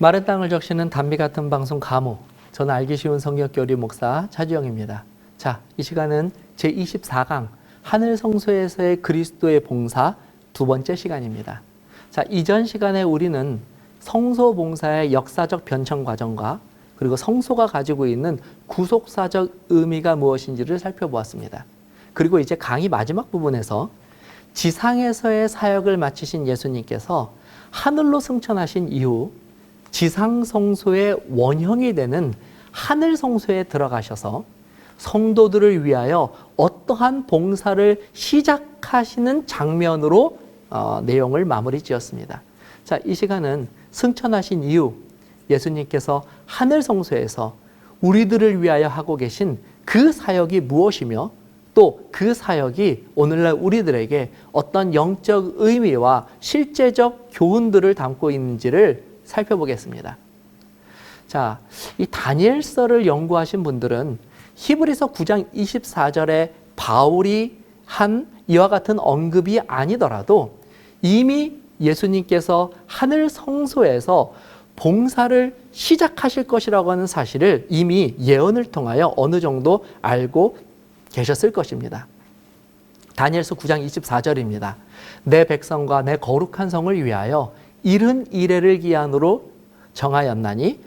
마른 땅을 적시는 단비 같은 방송 가모. 저는 알기 쉬운 성경교리 목사 차주영입니다. 자, 이 시간은 제24강 하늘 성소에서의 그리스도의 봉사 두 번째 시간입니다. 자, 이전 시간에 우리는 성소 봉사의 역사적 변천 과정과 그리고 성소가 가지고 있는 구속사적 의미가 무엇인지를 살펴보았습니다. 그리고 이제 강의 마지막 부분에서 지상에서의 사역을 마치신 예수님께서 하늘로 승천하신 이후 지상 성소의 원형이 되는 하늘 성소에 들어가셔서 성도들을 위하여 어떠한 봉사를 시작하시는 장면으로 내용을 마무리 지었습니다. 자, 이 시간은 승천하신 이후 예수님께서 하늘 성소에서 우리들을 위하여 하고 계신 그 사역이 무엇이며 또 그 사역이 오늘날 우리들에게 어떤 영적 의미와 실제적 교훈들을 담고 있는지를 살펴보겠습니다. 자, 이 다니엘서를 연구하신 분들은 히브리서 9장 24절에 바울이 한 이와 같은 언급이 아니더라도 이미 예수님께서 하늘 성소에서 봉사를 시작하실 것이라고 하는 사실을 이미 예언을 통하여 어느 정도 알고 계셨을 것입니다. 다니엘서 9장 24절입니다. 내 백성과 내 거룩한 성을 위하여 이른 이레를 기한으로 정하였나니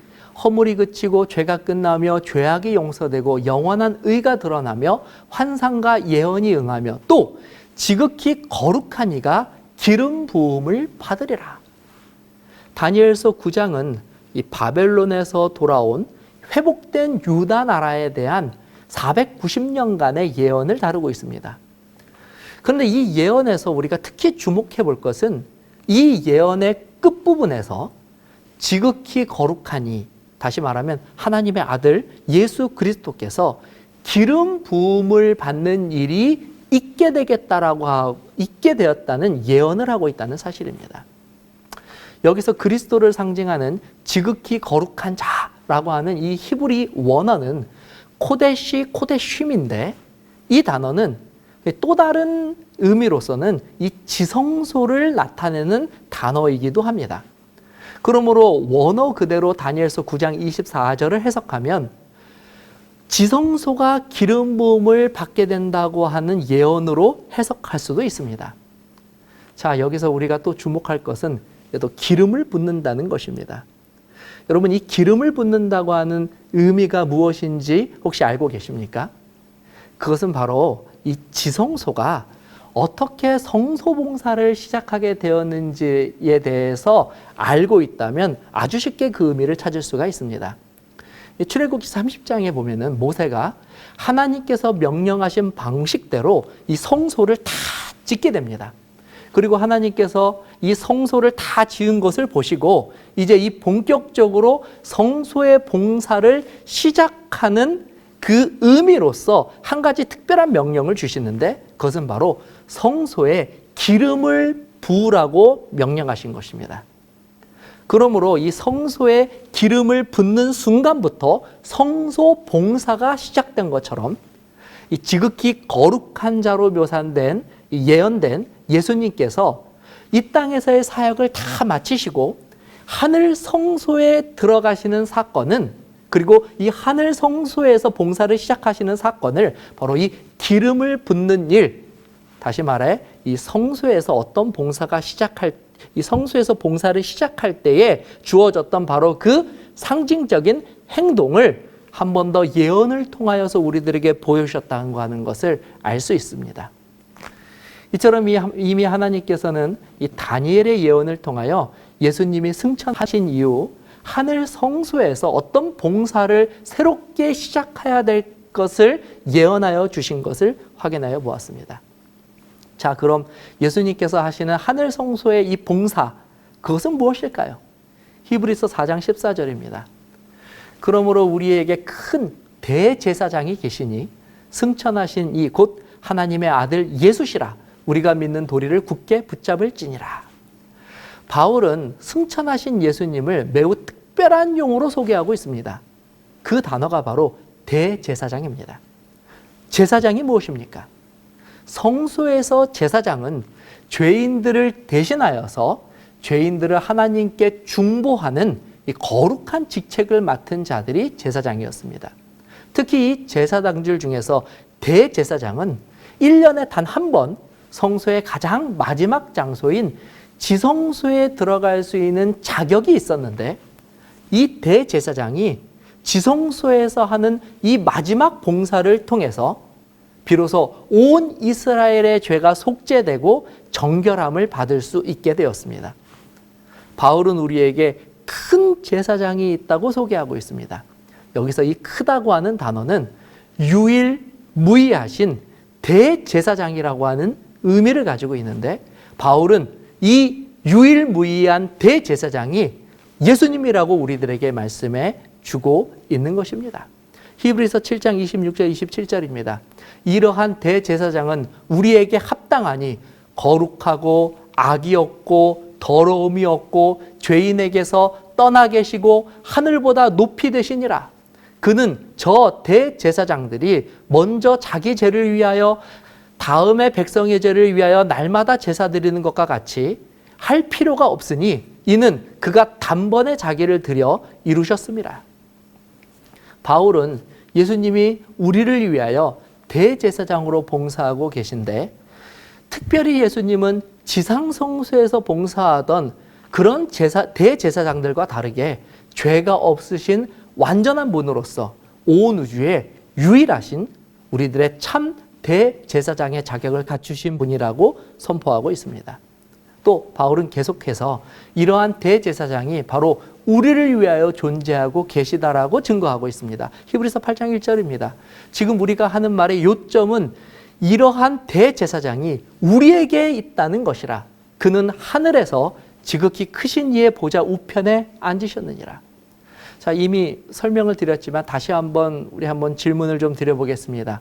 허물이 그치고 죄가 끝나며 죄악이 용서되고 영원한 의가 드러나며 환상과 예언이 응하며 또 지극히 거룩한 이가 기름 부음을 받으리라. 다니엘서 9장은 이 바벨론에서 돌아온 회복된 유다 나라에 대한 490년간의 예언을 다루고 있습니다. 그런데 이 예언에서 우리가 특히 주목해 볼 것은 이 예언의 끝부분에서 지극히 거룩하니, 다시 말하면 하나님의 아들 예수 그리스도께서 기름 부음을 받는 일이 있게 되었다는 예언을 하고 있다는 사실입니다. 여기서 그리스도를 상징하는 지극히 거룩한 자라고 하는 이 히브리 원어는 코데쉬인데 이 단어는 또 다른 의미로서는 이 지성소를 나타내는 단어이기도 합니다. 그러므로 원어 그대로 다니엘서 9장 24절을 해석하면 지성소가 기름 부음을 받게 된다고 하는 예언으로 해석할 수도 있습니다. 자, 여기서 우리가 또 주목할 것은 또 기름을 붓는다는 것입니다. 여러분, 이 기름을 붓는다고 하는 의미가 무엇인지 혹시 알고 계십니까? 그것은 바로 이 지성소가 어떻게 성소봉사를 시작하게 되었는지에 대해서 알고 있다면 아주 쉽게 그 의미를 찾을 수가 있습니다. 출애굽기 30장에 보면은 모세가 하나님께서 명령하신 방식대로 이 성소를 다 짓게 됩니다. 그리고 하나님께서 이 성소를 다 지은 것을 보시고 이제 이 본격적으로 성소의 봉사를 시작하는 그 의미로서 한 가지 특별한 명령을 주시는데 그것은 바로 성소에 기름을 부으라고 명령하신 것입니다. 그러므로 이 성소에 기름을 붓는 순간부터 성소 봉사가 시작된 것처럼 이 지극히 거룩한 자로 묘사된 예언된 예수님께서 이 땅에서의 사역을 다 마치시고 하늘 성소에 들어가시는 사건은, 그리고 이 하늘 성소에서 봉사를 시작하시는 사건을 바로 이 기름을 붓는 일, 다시 말해 이 성소에서 어떤 봉사가 이 성소에서 봉사를 시작할 때에 주어졌던 바로 그 상징적인 행동을 한 번 더 예언을 통하여서 우리들에게 보여주셨다고 하는 것을 알 수 있습니다. 이처럼 이미 하나님께서는 이 다니엘의 예언을 통하여 예수님이 승천하신 이후 하늘 성소에서 어떤 봉사를 새롭게 시작해야 될 것을 예언하여 주신 것을 확인하여 보았습니다. 자, 그럼 예수님께서 하시는 하늘 성소의 이 봉사, 그것은 무엇일까요? 히브리서 4장 14절입니다. 그러므로 우리에게 큰 대제사장이 계시니 승천하신 이 곧 하나님의 아들 예수시라. 우리가 믿는 도리를 굳게 붙잡을지니라. 바울은 승천하신 예수님을 매우 특별한 용어로 소개하고 있습니다. 그 단어가 바로 대제사장입니다. 제사장이 무엇입니까? 성소에서 제사장은 죄인들을 대신하여서 죄인들을 하나님께 중보하는 이 거룩한 직책을 맡은 자들이 제사장이었습니다. 특히 이 제사장들 중에서 대제사장은 1년에 단 한 번 성소의 가장 마지막 장소인 지성소에 들어갈 수 있는 자격이 있었는데, 이 대제사장이 지성소에서 하는 이 마지막 봉사를 통해서 비로소 온 이스라엘의 죄가 속죄되고 정결함을 받을 수 있게 되었습니다. 바울은 우리에게 큰 제사장이 있다고 소개하고 있습니다. 여기서 이 크다고 하는 단어는 유일무이하신 대제사장이라고 하는 의미를 가지고 있는데, 바울은 이 유일무이한 대제사장이 예수님이라고 우리들에게 말씀해 주고 있는 것입니다. 히브리서 7장 26절 27절입니다. 이러한 대제사장은 우리에게 합당하니 거룩하고 악이 없고 더러움이 없고 죄인에게서 떠나 계시고 하늘보다 높이 되시니라. 그는 저 대제사장들이 먼저 자기 죄를 위하여 다음에 백성의 죄를 위하여 날마다 제사 드리는 것과 같이 할 필요가 없으니 이는 그가 단번에 자기를 드려 이루셨습니다. 바울은 예수님이 우리를 위하여 대제사장으로 봉사하고 계신데, 특별히 예수님은 지상성소에서 봉사하던 그런 대제사장들과 다르게 죄가 없으신 완전한 분으로서 온 우주에 유일하신 우리들의 참 대제사장의 자격을 갖추신 분이라고 선포하고 있습니다. 또 바울은 계속해서 이러한 대제사장이 바로 우리를 위하여 존재하고 계시다라고 증거하고 있습니다. 히브리서 8장 1절입니다. 지금 우리가 하는 말의 요점은 이러한 대제사장이 우리에게 있다는 것이라. 그는 하늘에서 지극히 크신 이의 보좌 우편에 앉으셨느니라. 자, 이미 설명을 드렸지만 다시 한번 우리 한번 질문을 좀 드려보겠습니다.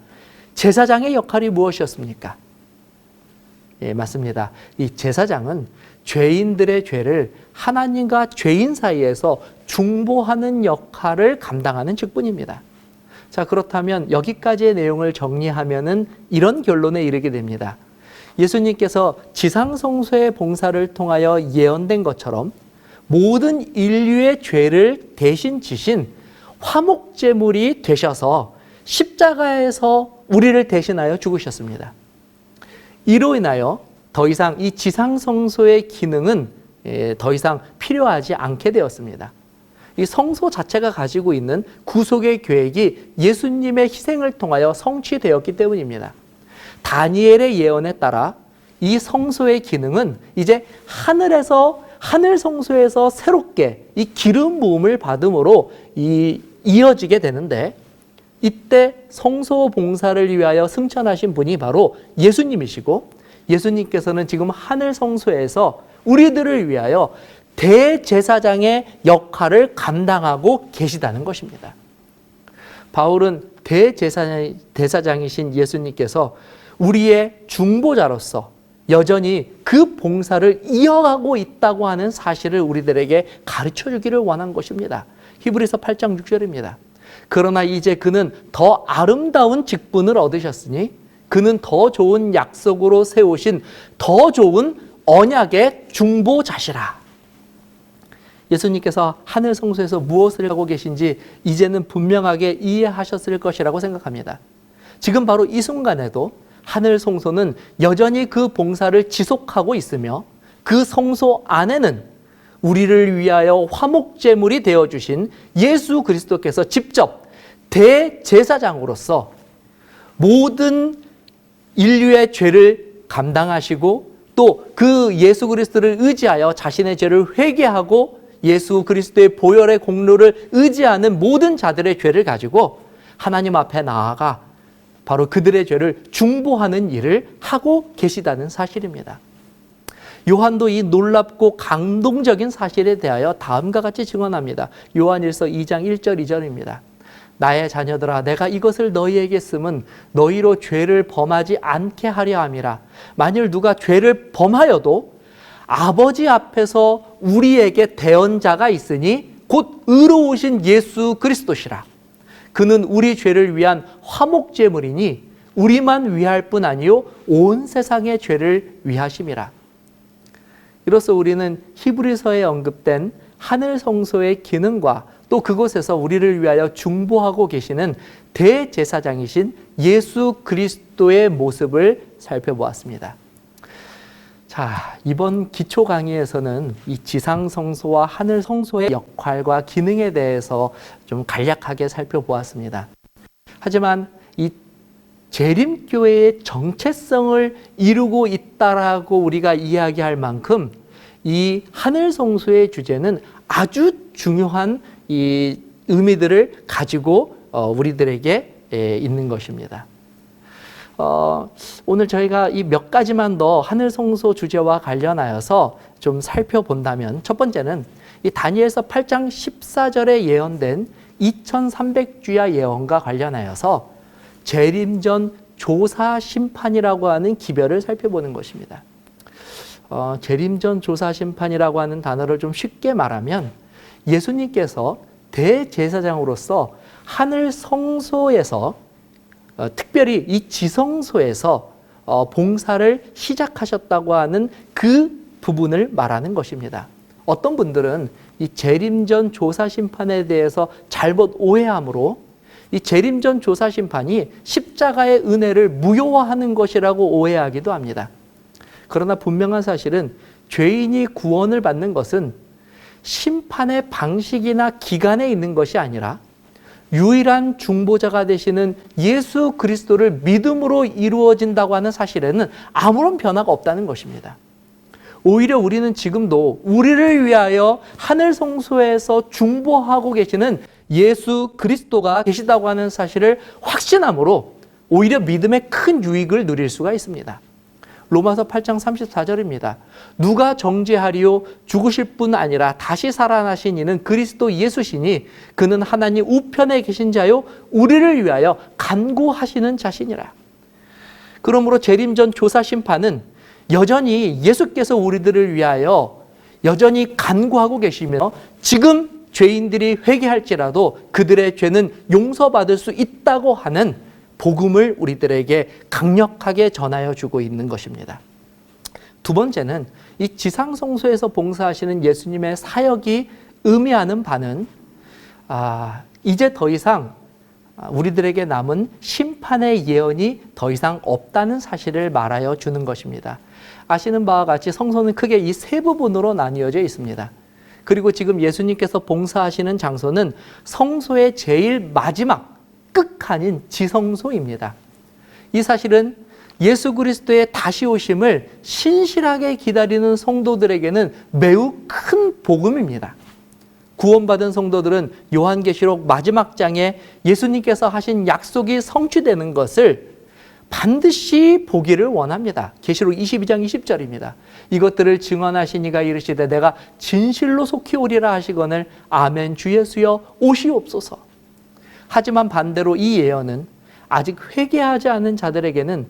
제사장의 역할이 무엇이었습니까? 예, 맞습니다. 이 제사장은 죄인들의 죄를 하나님과 죄인 사이에서 중보하는 역할을 감당하는 직분입니다. 자, 그렇다면 여기까지의 내용을 정리하면은 이런 결론에 이르게 됩니다. 예수님께서 지상성소의 봉사를 통하여 예언된 것처럼 모든 인류의 죄를 대신 지신 화목제물이 되셔서 십자가에서 우리를 대신하여 죽으셨습니다. 이로 인하여 더 이상 이 지상성소의 기능은 더 이상 필요하지 않게 되었습니다. 이 성소 자체가 가지고 있는 구속의 계획이 예수님의 희생을 통하여 성취되었기 때문입니다. 다니엘의 예언에 따라 이 성소의 기능은 이제 하늘 성소에서 새롭게 이 기름 부음을 받음으로 이어지게 되는데, 이때 성소 봉사를 위하여 승천하신 분이 바로 예수님이시고, 예수님께서는 지금 하늘 성소에서 우리들을 위하여 대제사장의 역할을 감당하고 계시다는 것입니다. 바울은 대제사장이신 예수님께서 우리의 중보자로서 여전히 그 봉사를 이어가고 있다고 하는 사실을 우리들에게 가르쳐 주기를 원한 것입니다. 히브리서 8장 6절입니다. 그러나 이제 그는 더 아름다운 직분을 얻으셨으니 그는 더 좋은 약속으로 세우신 더 좋은 언약의 중보자시라. 예수님께서 하늘 성소에서 무엇을 하고 계신지 이제는 분명하게 이해하셨을 것이라고 생각합니다. 지금 바로 이 순간에도 하늘 성소는 여전히 그 봉사를 지속하고 있으며, 그 성소 안에는 우리를 위하여 화목제물이 되어주신 예수 그리스도께서 직접 대제사장으로서 모든 인류의 죄를 감당하시고, 또 그 예수 그리스도를 의지하여 자신의 죄를 회개하고 예수 그리스도의 보혈의 공로를 의지하는 모든 자들의 죄를 가지고 하나님 앞에 나아가 바로 그들의 죄를 중보하는 일을 하고 계시다는 사실입니다. 요한도 이 놀랍고 감동적인 사실에 대하여 다음과 같이 증언합니다. 요한일서 2장 1절 2절입니다. 나의 자녀들아, 내가 이것을 너희에게 쓰면 너희로 죄를 범하지 않게 하려 함이라. 만일 누가 죄를 범하여도 아버지 앞에서 우리에게 대언자가 있으니 곧 의로우신 예수 그리스도시라. 그는 우리 죄를 위한 화목제물이니 우리만 위할 뿐 아니요 온 세상의 죄를 위하심이라. 이로써 우리는 히브리서에 언급된 하늘 성소의 기능과 또 그곳에서 우리를 위하여 중보하고 계시는 대제사장이신 예수 그리스도의 모습을 살펴보았습니다. 자, 이번 기초 강의에서는 이 지상 성소와 하늘 성소의 역할과 기능에 대해서 좀 간략하게 살펴보았습니다. 하지만 이 재림교회의 정체성을 이루고 있다라고 우리가 이야기할 만큼 이 하늘 성소의 주제는 아주 중요한 이 의미들을 가지고 우리들에게 있는 것입니다. 오늘 저희가 이 몇 가지만 더 하늘 성소 주제와 관련하여서 좀 살펴본다면, 첫 번째는 이 다니엘서 8장 14절에 예언된 2300주야 예언과 관련하여서 재림전 조사 심판이라고 하는 기별을 살펴보는 것입니다. 재림전 조사 심판이라고 하는 단어를 좀 쉽게 말하면 예수님께서 대제사장으로서 하늘 성소에서 특별히 이 지성소에서 봉사를 시작하셨다고 하는 그 부분을 말하는 것입니다. 어떤 분들은 이 재림전 조사 심판에 대해서 잘못 오해함으로 이 재림전 조사 심판이 십자가의 은혜를 무효화하는 것이라고 오해하기도 합니다. 그러나 분명한 사실은 죄인이 구원을 받는 것은 심판의 방식이나 기간에 있는 것이 아니라 유일한 중보자가 되시는 예수 그리스도를 믿음으로 이루어진다고 하는 사실에는 아무런 변화가 없다는 것입니다. 오히려 우리는 지금도 우리를 위하여 하늘 성소에서 중보하고 계시는 예수 그리스도가 계시다고 하는 사실을 확신함으로 오히려 믿음의 큰 유익을 누릴 수가 있습니다. 로마서 8장 34절입니다. 누가 정죄하리요? 죽으실 뿐 아니라 다시 살아나신 이는 그리스도 예수시니 그는 하나님 우편에 계신 자요 우리를 위하여 간구하시는 자시니라. 그러므로 재림전 조사 심판은 여전히 예수께서 우리들을 위하여 여전히 간구하고 계시며 지금 죄인들이 회개할지라도 그들의 죄는 용서받을 수 있다고 하는 복음을 우리들에게 강력하게 전하여 주고 있는 것입니다. 두 번째는 이 지상성소에서 봉사하시는 예수님의 사역이 의미하는 바는 이제 더 이상 우리들에게 남은 심판의 예언이 더 이상 없다는 사실을 말하여 주는 것입니다. 아시는 바와 같이 성소는 크게 이 세 부분으로 나뉘어져 있습니다. 그리고 지금 예수님께서 봉사하시는 장소는 성소의 제일 마지막 끝칸인 지성소입니다. 이 사실은 예수 그리스도의 다시 오심을 신실하게 기다리는 성도들에게는 매우 큰 복음입니다. 구원받은 성도들은 요한계시록 마지막 장에 예수님께서 하신 약속이 성취되는 것을 반드시 보기를 원합니다. 계시록 22장 20절입니다. 이것들을 증언하신 이가 이르시되 내가 진실로 속히 오리라 하시거늘 아멘 주 예수여 오시옵소서. 하지만 반대로 이 예언은 아직 회개하지 않은 자들에게는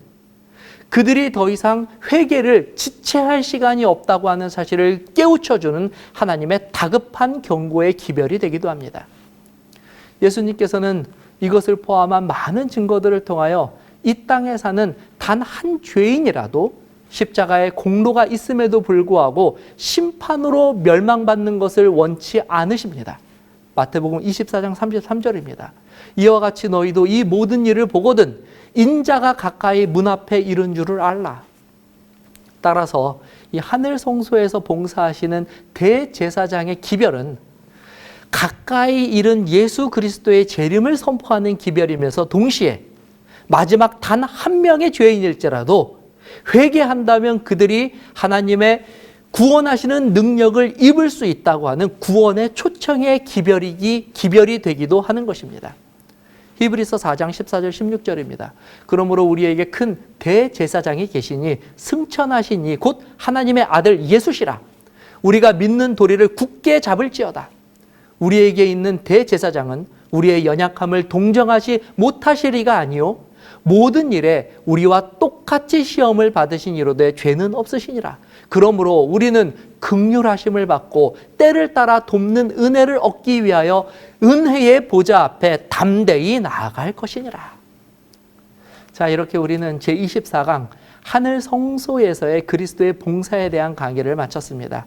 그들이 더 이상 회개를 지체할 시간이 없다고 하는 사실을 깨우쳐주는 하나님의 다급한 경고의 기별이 되기도 합니다. 예수님께서는 이것을 포함한 많은 증거들을 통하여 이 땅에 사는 단 한 죄인이라도 십자가의 공로가 있음에도 불구하고 심판으로 멸망받는 것을 원치 않으십니다. 마태복음 24장 33절입니다. 이와 같이 너희도 이 모든 일을 보거든 인자가 가까이 문 앞에 이른 줄을 알라. 따라서 이 하늘 성소에서 봉사하시는 대제사장의 기별은 가까이 이른 예수 그리스도의 재림을 선포하는 기별이면서 동시에 마지막 단 한 명의 죄인일지라도 회개한다면 그들이 하나님의 구원하시는 능력을 입을 수 있다고 하는 구원의 초청의 기별이 되기도 하는 것입니다. 히브리서 4장 14절 16절입니다. 그러므로 우리에게 큰 대제사장이 계시니 승천하시니 곧 하나님의 아들 예수시라. 우리가 믿는 도리를 굳게 잡을지어다. 우리에게 있는 대제사장은 우리의 연약함을 동정하지 못하시리가 아니요 모든 일에 우리와 똑같이 시험을 받으신 이로되 죄는 없으시니라. 그러므로 우리는 긍휼하심을 받고 때를 따라 돕는 은혜를 얻기 위하여 은혜의 보좌 앞에 담대히 나아갈 것이니라. 자, 이렇게 우리는 제24강 하늘 성소에서의 그리스도의 봉사에 대한 강의를 마쳤습니다.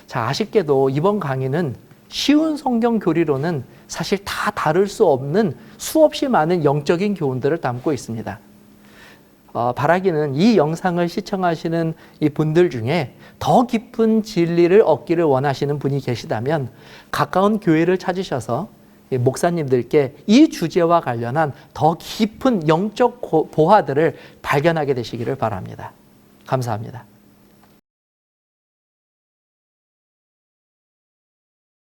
자, 아쉽게도 이번 강의는 쉬운 성경 교리로는 사실 다 다룰 수 없는 수없이 많은 영적인 교훈들을 담고 있습니다. 바라기는 이 영상을 시청하시는 이 분들 중에 더 깊은 진리를 얻기를 원하시는 분이 계시다면 가까운 교회를 찾으셔서 목사님들께 이 주제와 관련한 더 깊은 영적 보화들을 발견하게 되시기를 바랍니다. 감사합니다.